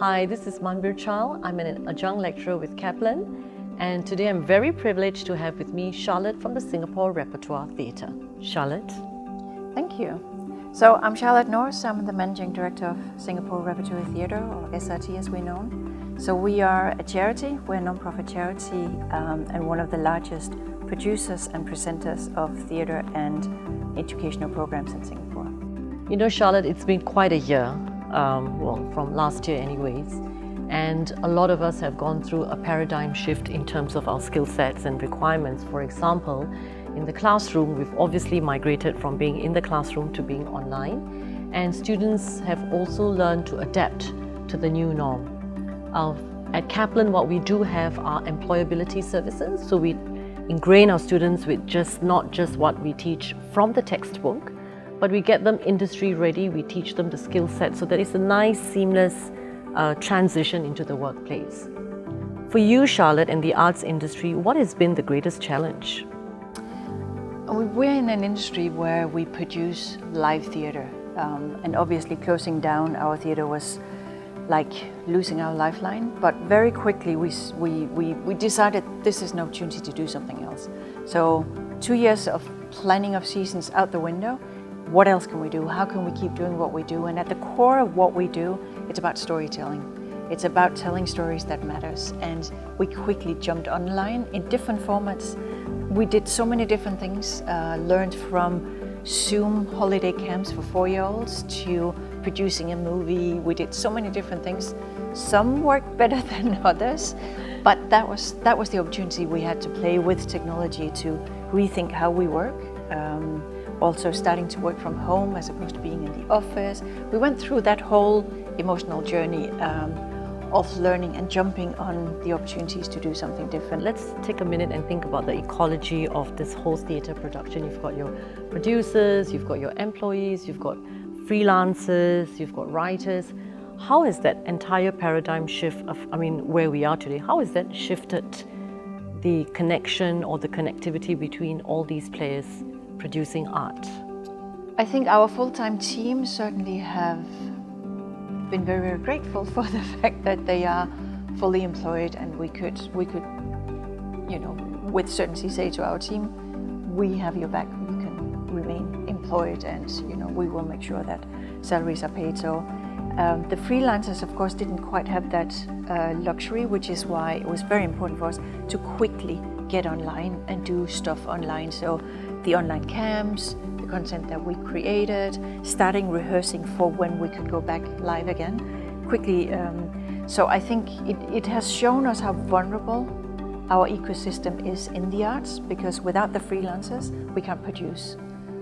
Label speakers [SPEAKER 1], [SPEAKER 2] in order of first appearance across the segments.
[SPEAKER 1] Hi, this is Manbir Chal. I'm an adjunct lecturer with Kaplan, and today I'm very privileged to have with me Charlotte from the Singapore Repertoire Theatre. Charlotte.
[SPEAKER 2] Thank you. So I'm Charlotte Norse. I'm the Managing Director of Singapore Repertoire Theatre, or SRT as we're known. So we are a charity, we're a non-profit charity, and one of the largest producers and presenters of theatre and educational programs in Singapore.
[SPEAKER 1] You know, Charlotte, it's been quite a year, from last year anyways, and a lot of us have gone through a paradigm shift in terms of our skill sets and requirements. For example, in the classroom, we've obviously migrated from being in the classroom to being online, and students have also learned to adapt to the new norm. At Kaplan, what we do have are employability services, so we ingrain our students with not just what we teach from the textbook, but we get them industry ready, we teach them the skill set so that it's a nice, seamless transition into the workplace. For you, Charlotte, in the arts industry, what has been the greatest challenge?
[SPEAKER 2] We're in an industry where we produce live theatre, and obviously closing down our theatre was like losing our lifeline, but very quickly we decided this is an opportunity to do something else. So 2 years of planning of seasons out the window. What else can we do? How can we keep doing what we do? And at the core of what we do, it's about storytelling. It's about telling stories that matters. And we quickly jumped online in different formats. We did so many different things, learned from Zoom holiday camps for 4-year-olds to producing a movie. We did so many different things. Some worked better than others, but that was the opportunity we had to play with technology to rethink how we work. Also starting to work from home as opposed to being in the office. We went through that whole emotional journey of learning and jumping on the opportunities to do something different.
[SPEAKER 1] Let's take a minute and think about the ecology of this whole theatre production. You've got your producers, you've got your employees, you've got freelancers, you've got writers. How has that entire paradigm shift where we are today, how has that shifted the connection or the connectivity between all these players producing art?
[SPEAKER 2] I think our full-time team certainly have been very, very grateful for the fact that they are fully employed, and we could, with certainty say to our team, we have your back, you can remain employed, and we will make sure that salaries are paid. So the freelancers, of course, didn't quite have that luxury, which is why it was very important for us to quickly get online and do stuff online. So the online camps, the content that we created, starting rehearsing for when we could go back live again quickly. So I think it has shown us how vulnerable our ecosystem is in the arts, because without the freelancers, we can't produce.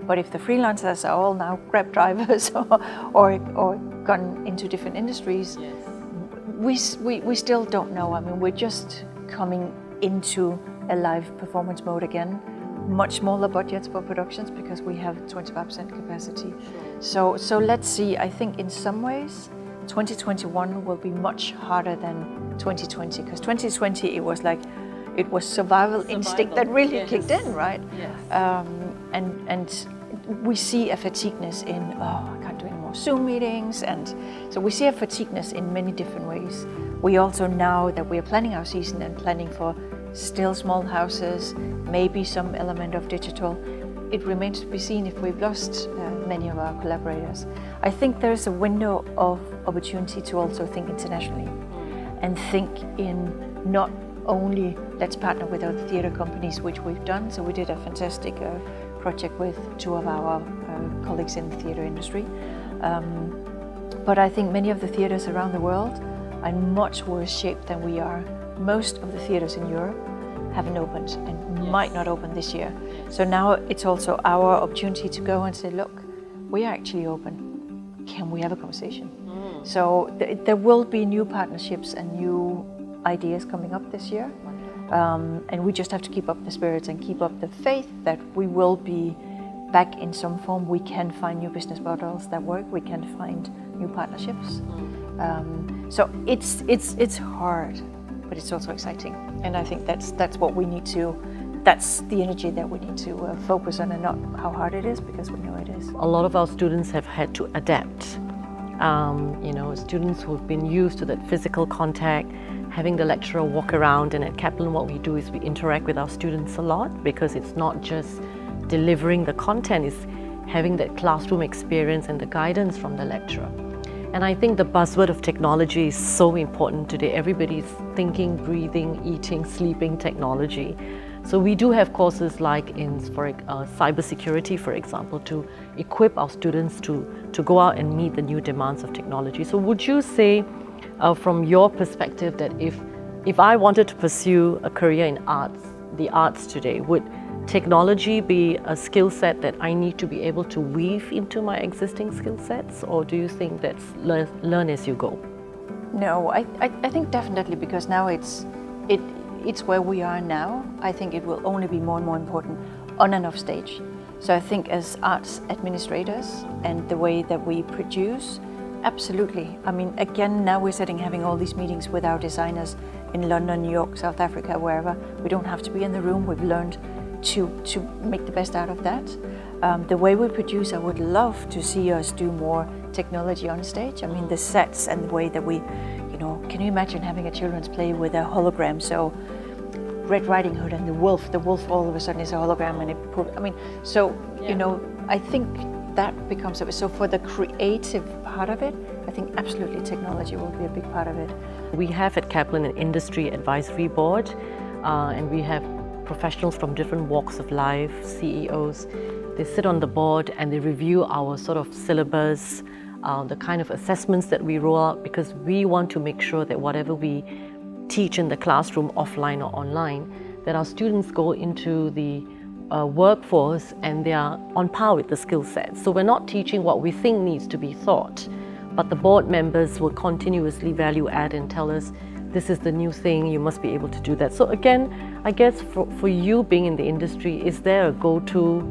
[SPEAKER 2] But if the freelancers are all now Grab drivers or gone into different industries, yes, we still don't know. We're just coming into a live performance mode again. Much smaller budgets for productions because we have 25% capacity. So let's see. I think in some ways 2021 will be much harder than 2020, because 2020 it was survival instinct that really
[SPEAKER 1] yes,
[SPEAKER 2] kicked in, right?
[SPEAKER 1] Yes.
[SPEAKER 2] And we see a fatigueness in I can't do any more Zoom meetings, and so we see a fatigueness in many different ways. We also, now that we are planning our season and planning for still small houses, maybe some element of digital, it remains to be seen if we've lost many of our collaborators. I think there's a window of opportunity to also think internationally and think in not only let's partner with other theatre companies, which we've done. So we did a fantastic project with 2 of our colleagues in the theatre industry. But I think many of the theatres around the world are in much worse shape than we are. Most of the theatres in Europe haven't opened and might not open this year. So now it's also our opportunity to go and say, look, we are actually open. Can we have a conversation? So there will be new partnerships and new ideas coming up this year. And we just have to keep up the spirits and keep up the faith that we will be back in some form. We can find new business models that work. We can find new partnerships. So it's hard, but it's also exciting. And I think that's what we need to, that's the energy that we need to focus on, and not how hard it is, because we know it is.
[SPEAKER 1] A lot of our students have had to adapt Students who've been used to that physical contact, having the lecturer walk around. And at Kaplan, what we do is we interact with our students a lot, because it's not just delivering the content, it's having that classroom experience and the guidance from the lecturer. And I think the buzzword of technology is so important today. Everybody's thinking, breathing, eating, sleeping technology. So we do have courses like in cybersecurity, for example, to equip our students to go out and meet the new demands of technology. So would you say, from your perspective, that if I wanted to pursue a career in the arts today, would technology be a skill set that I need to be able to weave into my existing skill sets, or do you think that's learn as you go?
[SPEAKER 2] No, I think definitely, because now it's where we are now. I think it will only be more and more important on and off stage. So I think as arts administrators and the way that we produce, absolutely. I mean, again, now we're having all these meetings with our designers in London, New York, South Africa, wherever. We don't have to be in the room. We've learned to make the best out of that. The way we produce, I would love to see us do more technology on stage. I mean, the sets and the way that we, can you imagine having a children's play with a hologram? So Red Riding Hood and the wolf all of a sudden is a hologram, and I think that becomes so for the creative part of it, I think absolutely technology will be a big part of it.
[SPEAKER 1] We have at Kaplan an industry advisory board, and we have professionals from different walks of life, CEOs. They sit on the board and they review our sort of syllabus, the kind of assessments that we roll out, because we want to make sure that whatever we teach in the classroom, offline or online, that our students go into the workforce and they are on par with the skill set. So we're not teaching what we think needs to be taught, but the board members will continuously value add and tell us, this is the new thing, you must be able to do that. So again, I guess for you being in the industry, is there a go-to?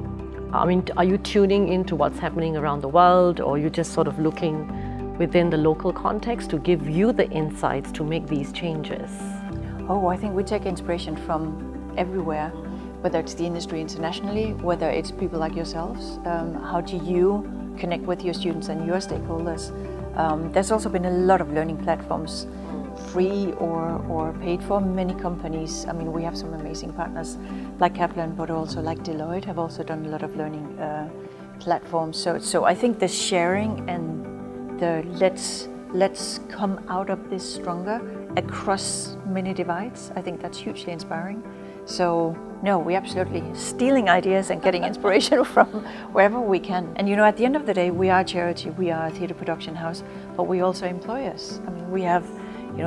[SPEAKER 1] I mean, are you tuning into what's happening around the world, or are you just sort of looking within the local context to give you the insights to make these changes?
[SPEAKER 2] Oh, I think we take inspiration from everywhere, whether it's the industry internationally, whether it's people like yourselves. How do you connect with your students and your stakeholders? There's also been a lot of learning platforms, free or paid for. Many companies, I mean, we have some amazing partners like Kaplan, but also like Deloitte have also done a lot of learning platforms. So I think the sharing and the let's come out of this stronger across many divides, I think that's hugely inspiring. So no, we absolutely stealing ideas and getting inspiration from wherever we can. And at the end of the day, we are a charity, we are a theatre production house, but we also employers. I mean, we have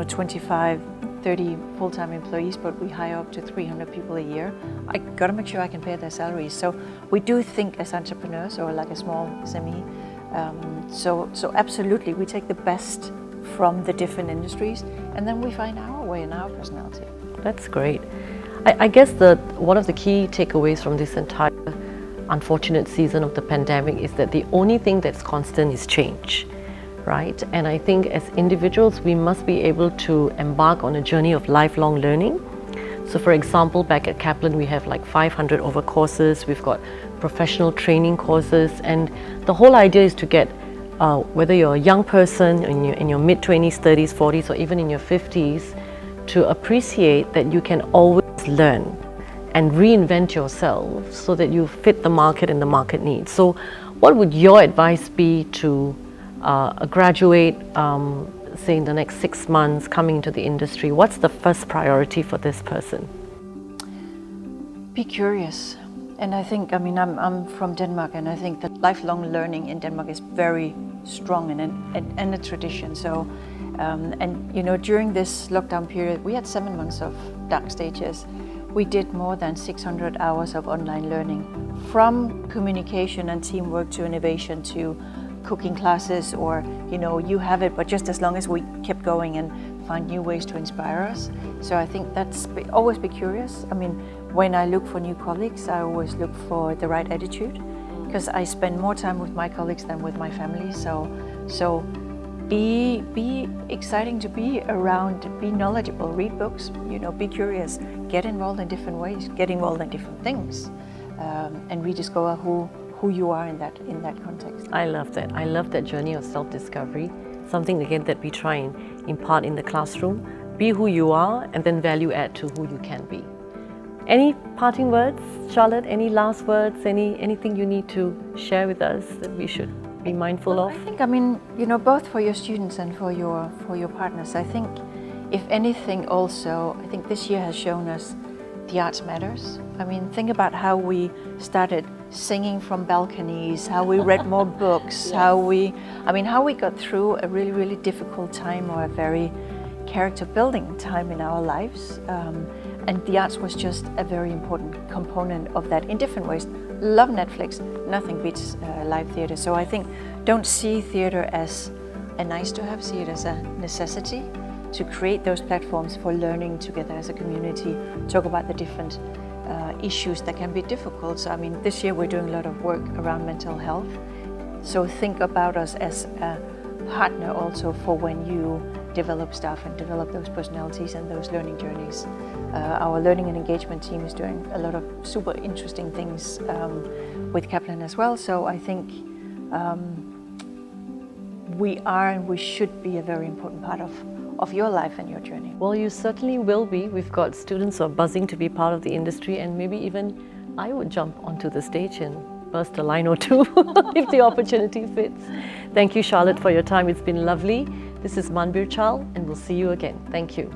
[SPEAKER 2] 25, 30 full-time employees, but we hire up to 300 people a year. I gotta make sure I can pay their salaries. So we do think as entrepreneurs, or like a small SME. So absolutely, we take the best from the different industries, and then we find our way and our personality.
[SPEAKER 1] That's great. I guess one of the key takeaways from this entire unfortunate season of the pandemic is that the only thing that's constant is change. Right? And I think as individuals, we must be able to embark on a journey of lifelong learning. So for example, back at Kaplan, we have like 500 over courses. We've got professional training courses. And the whole idea is to get, whether you're a young person in your mid-20s, 30s, 40s, or even in your 50s, to appreciate that you can always learn and reinvent yourself so that you fit the market and the market needs. So what would your advice be to a graduate, say in the next 6 months, coming into the industry? What's the first priority for this person?
[SPEAKER 2] Be curious. And I think, I'm from Denmark, and I think that lifelong learning in Denmark is very strong and a tradition. So, during this lockdown period, we had 7 months of dark stages. We did more than 600 hours of online learning, from communication and teamwork to innovation to cooking classes, or you have it, but just as long as we kept going and find new ways to inspire us. So I think always be curious. I mean, when I look for new colleagues, I always look for the right attitude, because I spend more time with my colleagues than with my family. So be exciting to be around, be knowledgeable, read books, be curious, get involved in different ways, get involved in different things, and rediscover who who you are in that context.
[SPEAKER 1] I love that. I love that journey of self-discovery. Something again that we try and impart in the classroom. Be who you are and then value add to who you can be. Any parting words, Charlotte? Any last words? Anything you need to share with us that we should be mindful of?
[SPEAKER 2] I think, I mean, you know, both for your students and for your partners, I think, if anything also, I think this year has shown us the arts matters. I mean, think about how we started singing from balconies, how we read more books,
[SPEAKER 1] Yes.
[SPEAKER 2] how we got through a really, really difficult time or a very character building time in our lives. And the arts was just a very important component of that in different ways. Love Netflix, nothing beats live theatre. So I think don't see theatre as a nice to have, see it as a necessity to create those platforms for learning together as a community, talk about the different issues that can be difficult. So I mean, this year we're doing a lot of work around mental health. So think about us as a partner also for when you develop stuff and develop those personalities and those learning journeys. Our learning and engagement team is doing a lot of super interesting things with Kaplan as well. So I think we are and we should be a very important part of your life and your journey.
[SPEAKER 1] Well, you certainly will be. We've got students who are buzzing to be part of the industry, and maybe even I would jump onto the stage and burst a line or two if the opportunity fits. Thank you, Charlotte, for your time. It's been lovely. This is Manbir Chal, and we'll see you again. Thank you.